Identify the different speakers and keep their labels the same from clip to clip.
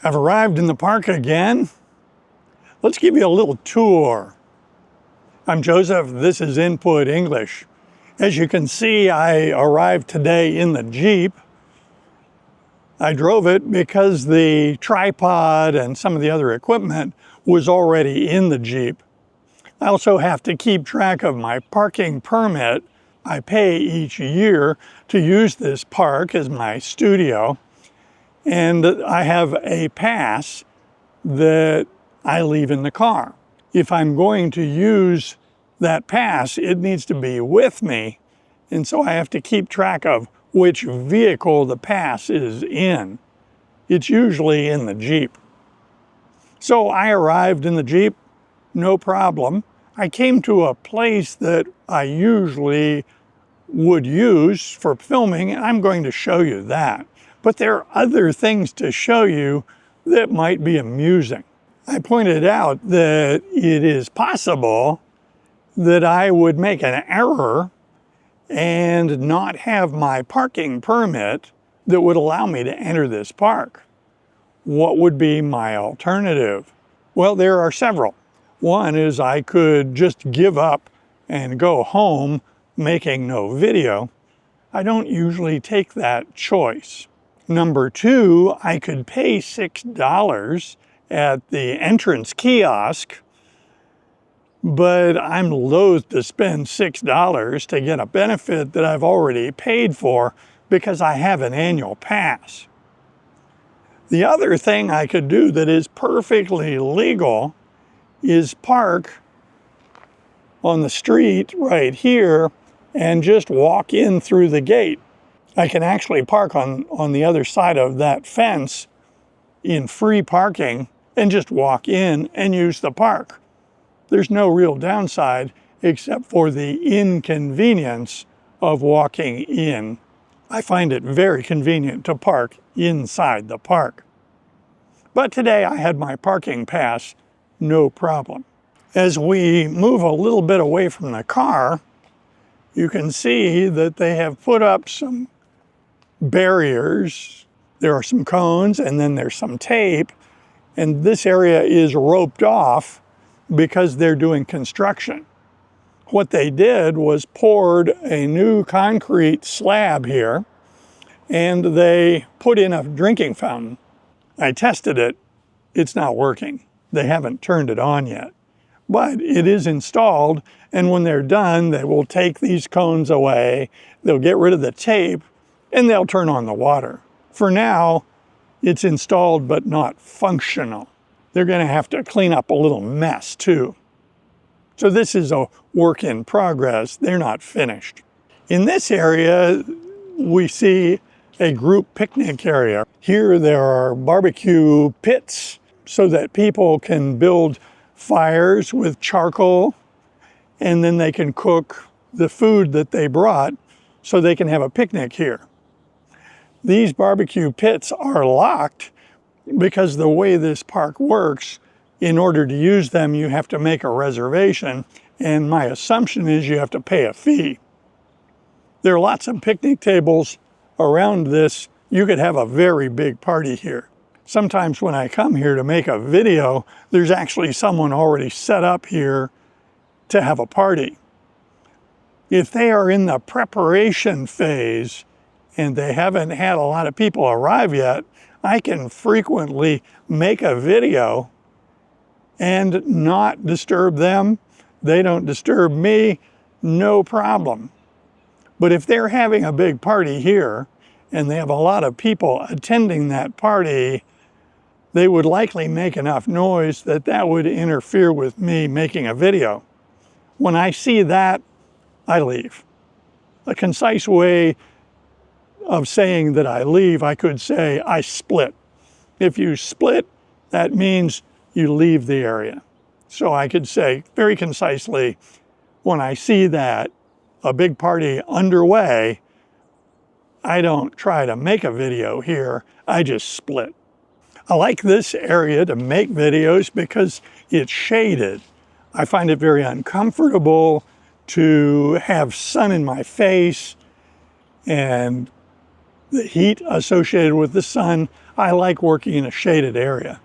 Speaker 1: I've arrived in the park again. Let's give you a little tour. I'm Joseph, this is Input English. As you can see, I arrived today in the Jeep. I drove it because the tripod and some of the other equipment was already in the Jeep. I also have to keep track of my parking permit. I pay each year to use this park as my studio. And I have a pass that I leave in the car. If I'm going to use that pass, it needs to be with me. And so I have to keep track of which vehicle the pass is in. It's usually in the Jeep. So I arrived in the Jeep, no problem. I came to a place that I usually would use for filming, and I'm going to show you that. But there are other things to show you that might be amusing. I pointed out that it is possible that I would make an error and not have my parking permit that would allow me to enter this park. What would be my alternative? Well, there are several. One is I could just give up and go home making no video. I don't usually take that choice. Number two, I could pay $6 at the entrance kiosk, but I'm loath to spend $6 to get a benefit that I've already paid for because I have an annual pass. The other thing I could do that is perfectly legal is park on the street right here and just walk in through the gate. I can actually park on the other side of that fence in free parking and just walk in and use the park. There's no real downside except for the inconvenience of walking in. I find it very convenient to park inside the park. But today I had my parking pass, no problem. As we move a little bit away from the car, you can see that they have put up some barriers. There are some cones and then there's some tape, and this area is roped off because they're doing construction. What they did was poured a new concrete slab here and they put in a drinking fountain. I tested it. It's not working. They haven't turned it on yet, but it is installed, and when they're done, they will take these cones away, they'll get rid of the tape, and they'll turn on the water. For now, it's installed but not functional. They're going to have to clean up a little mess too. So this is a work in progress. They're not finished. In this area, we see a group picnic area. Here there are barbecue pits so that people can build fires with charcoal, and then they can cook the food that they brought so they can have a picnic here. These barbecue pits are locked because the way this park works, in order to use them, you have to make a reservation, and my assumption is you have to pay a fee. There are lots of picnic tables around this. You could have a very big party here. Sometimes when I come here to make a video, there's actually someone already set up here to have a party. If they are in the preparation phase and they haven't had a lot of people arrive yet, I can frequently make a video and not disturb them. They don't disturb me, no problem. But if they're having a big party here and they have a lot of people attending that party, they would likely make enough noise that that would interfere with me making a video. When I see that, I leave. A concise way of saying that I leave, I could say I split. If you split, that means you leave the area. So I could say very concisely, when I see that a big party underway, I don't try to make a video here, I just split. I like this area to make videos because it's shaded. I find it very uncomfortable to have sun in my face and the heat associated with the sun, I like working in a shaded area.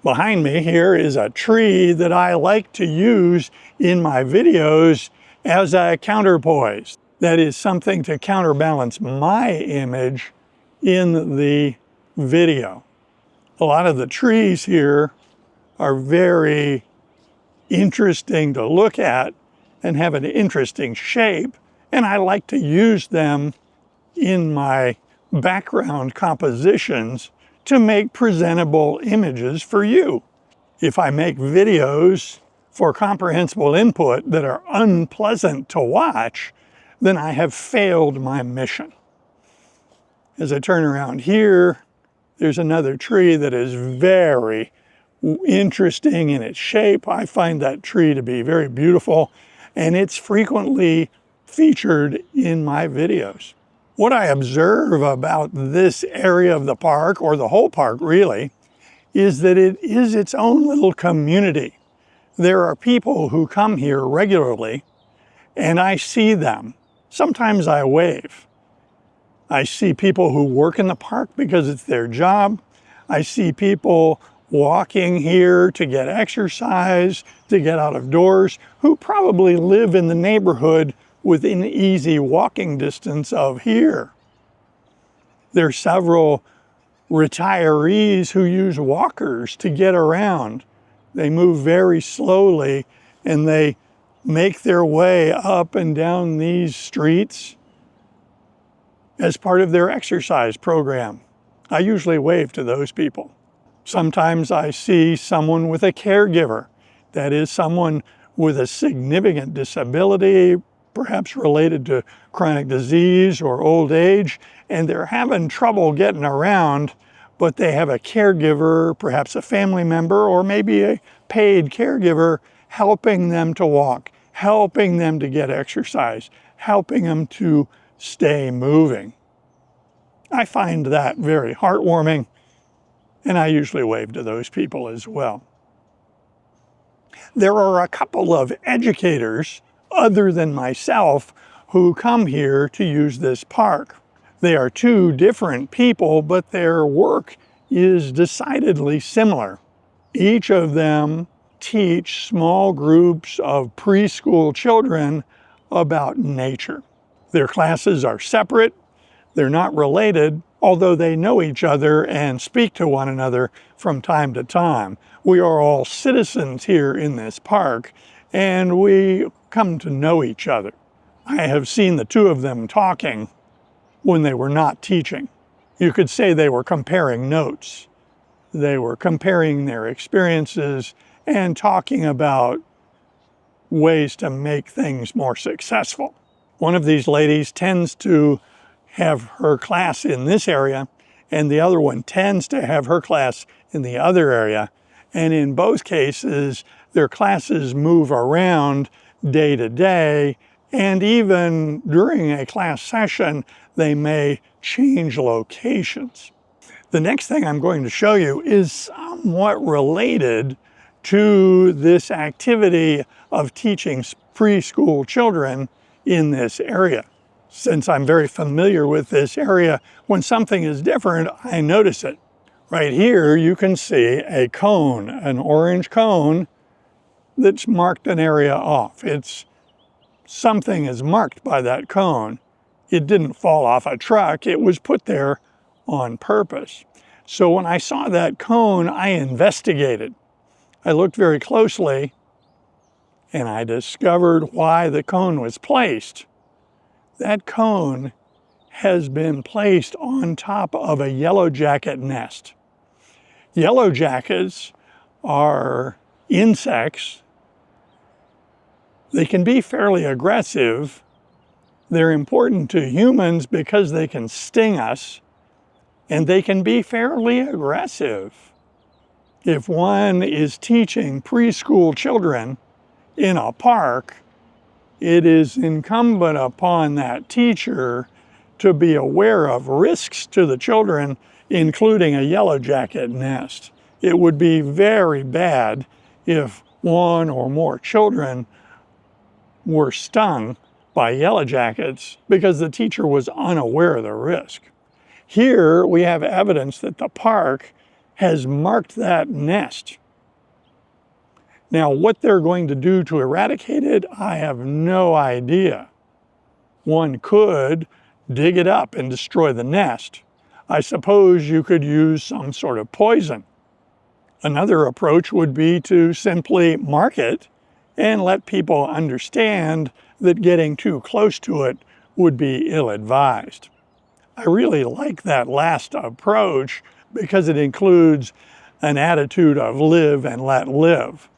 Speaker 1: Behind me here is a tree that I like to use in my videos as a counterpoise. That is something to counterbalance my image in the video. A lot of the trees here are very interesting to look at and have an interesting shape, and I like to use them in my background compositions to make presentable images for you. If I make videos for comprehensible input that are unpleasant to watch, then I have failed my mission. As I turn around here, there's another tree that is very interesting in its shape. I find that tree to be very beautiful, and it's frequently featured in my videos. What I observe about this area of the park, or the whole park really, is that it is its own little community. There are people who come here regularly, and I see them. Sometimes I wave. I see people who work in the park because it's their job. I see people walking here to get exercise, to get out of doors, who probably live in the neighborhood within easy walking distance of here. There are several retirees who use walkers to get around. They move very slowly and they make their way up and down these streets as part of their exercise program. I usually wave to those people. Sometimes I see someone with a caregiver. That is, someone with a significant disability, perhaps related to chronic disease or old age, and they're having trouble getting around, but they have a caregiver, perhaps a family member, or maybe a paid caregiver helping them to walk, helping them to get exercise, helping them to stay moving. I find that very heartwarming, and I usually wave to those people as well. There are a couple of educators other than myself who come here to use this park. They are two different people, but their work is decidedly similar. Each of them teach small groups of preschool children about nature. Their classes are separate, they're not related, although they know each other and speak to one another from time to time. We are all citizens here in this park, and we come to know each other. I have seen the two of them talking when they were not teaching. You could say they were comparing notes. They were comparing their experiences and talking about ways to make things more successful. One of these ladies tends to have her class in this area, and the other one tends to have her class in the other area. And in both cases, their classes move around day to day, and even during a class session, they may change locations. The next thing I'm going to show you is somewhat related to this activity of teaching preschool children in this area. Since I'm very familiar with this area, when something is different, I notice it. Right here, you can see a cone, an orange cone that's marked an area off. Something is marked by that cone. It didn't fall off a truck. It was put there on purpose. So when I saw that cone, I investigated. I looked very closely and I discovered why the cone was placed. That cone has been placed on top of a yellow jacket nest. Yellow jackets are insects. They can be fairly aggressive. They're important to humans because they can sting us, and they can be fairly aggressive. If one is teaching preschool children in a park, it is incumbent upon that teacher to be aware of risks to the children, including a yellow jacket nest. It would be very bad if one or more children were stung by yellow jackets because the teacher was unaware of the risk. Here we have evidence that the park has marked that nest. Now, what they're going to do to eradicate it, I have no idea. One could dig it up and destroy the nest. I suppose you could use some sort of poison. Another approach would be to simply mark it and let people understand that getting too close to it would be ill-advised. I really like that last approach because it includes an attitude of live and let live.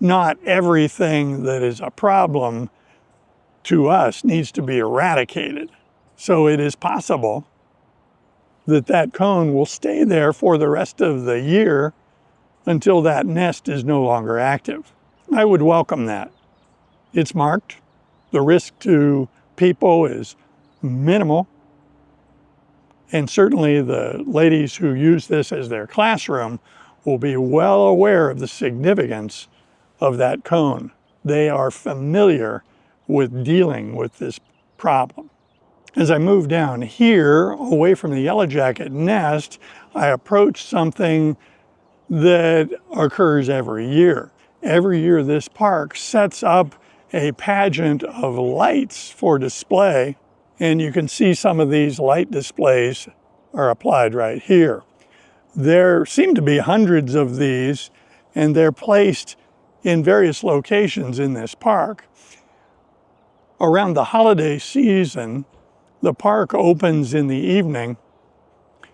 Speaker 1: Not everything that is a problem to us needs to be eradicated. So it is possible that that cone will stay there for the rest of the year until that nest is no longer active. I would welcome that. It's marked. The risk to people is minimal. And certainly the ladies who use this as their classroom will be well aware of the significance of that cone. They are familiar with dealing with this problem. As I move down here, away from the yellow jacket nest, I approach something that occurs every year. Every year this park sets up a pageant of lights for display, and you can see some of these light displays are applied right here. There seem to be hundreds of these, and they're placed in various locations in this park. Around the holiday season, the park opens in the evening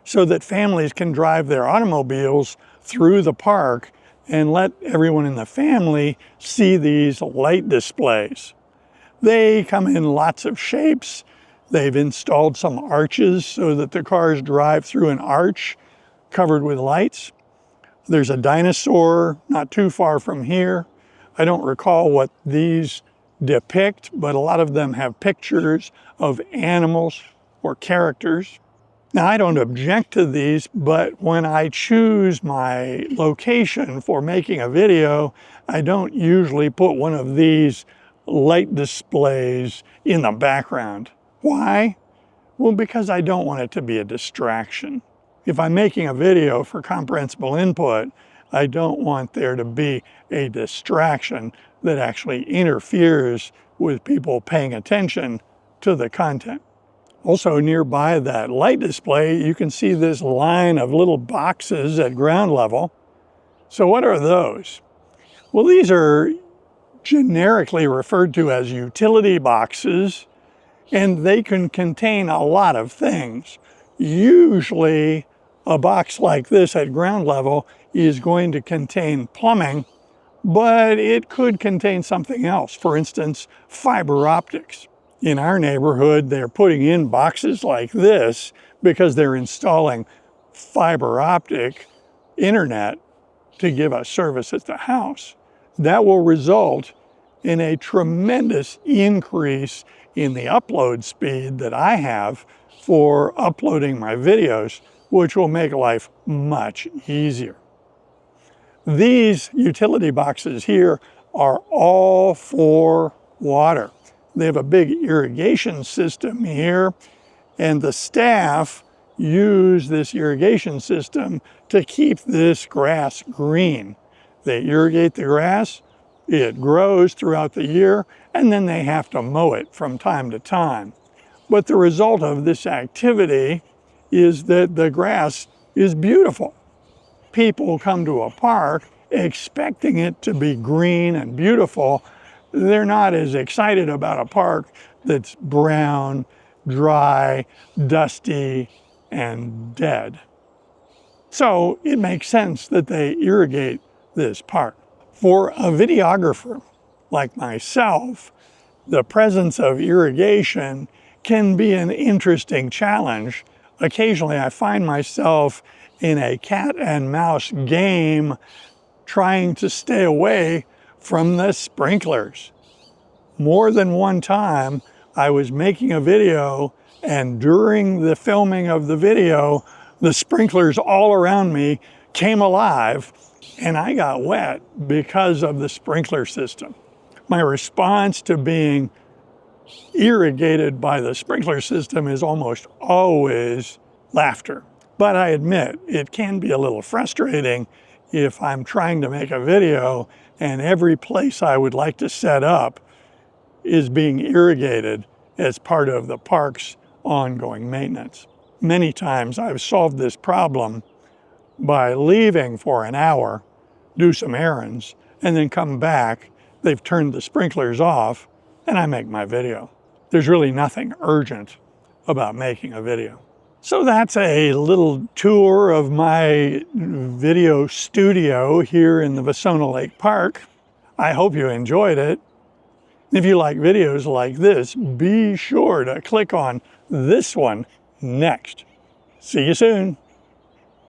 Speaker 1: so that families can drive their automobiles through the park and let everyone in the family see these light displays. They come in lots of shapes. They've installed some arches so that the cars drive through an arch covered with lights. There's a dinosaur not too far from here. I don't recall what these depict, but a lot of them have pictures of animals or characters. Now, I don't object to these, but when I choose my location for making a video, I don't usually put one of these light displays in the background. Why? Well, because I don't want it to be a distraction. If I'm making a video for Comprehensible Input, I don't want there to be a distraction that actually interferes with people paying attention to the content. Also nearby that light display, you can see this line of little boxes at ground level. So what are those? Well, these are generically referred to as utility boxes, and they can contain a lot of things. Usually, a box like this at ground level is going to contain plumbing, but it could contain something else. For instance, fiber optics. In our neighborhood, they're putting in boxes like this because they're installing fiber optic internet to give us service at the house. That will result in a tremendous increase in the upload speed that I have for uploading my videos, which will make life much easier. These utility boxes here are all for water. They have a big irrigation system here, and the staff use this irrigation system to keep this grass green. They irrigate the grass, it grows throughout the year, and then they have to mow it from time to time. But the result of this activity is that the grass is beautiful. People come to a park expecting it to be green and beautiful. They're not as excited about a park that's brown, dry, dusty, and dead. So it makes sense that they irrigate this park. For a videographer like myself, the presence of irrigation can be an interesting challenge. Occasionally I find myself in a cat and mouse game trying to stay away from the sprinklers. More than one time I was making a video, and during the filming of the video, the sprinklers all around me came alive and I got wet because of the sprinkler system. My response to being irrigated by the sprinkler system is almost always laughter. But I admit it can be a little frustrating if I'm trying to make a video and every place I would like to set up is being irrigated as part of the park's ongoing maintenance. Many times I've solved this problem by leaving for an hour, do some errands, and then come back. They've turned the sprinklers off, and I make my video. There's really nothing urgent about making a video. So that's a little tour of my video studio here in the Vasona Lake Park. I hope you enjoyed it. If you like videos like this, be sure to click on this one next. See you soon.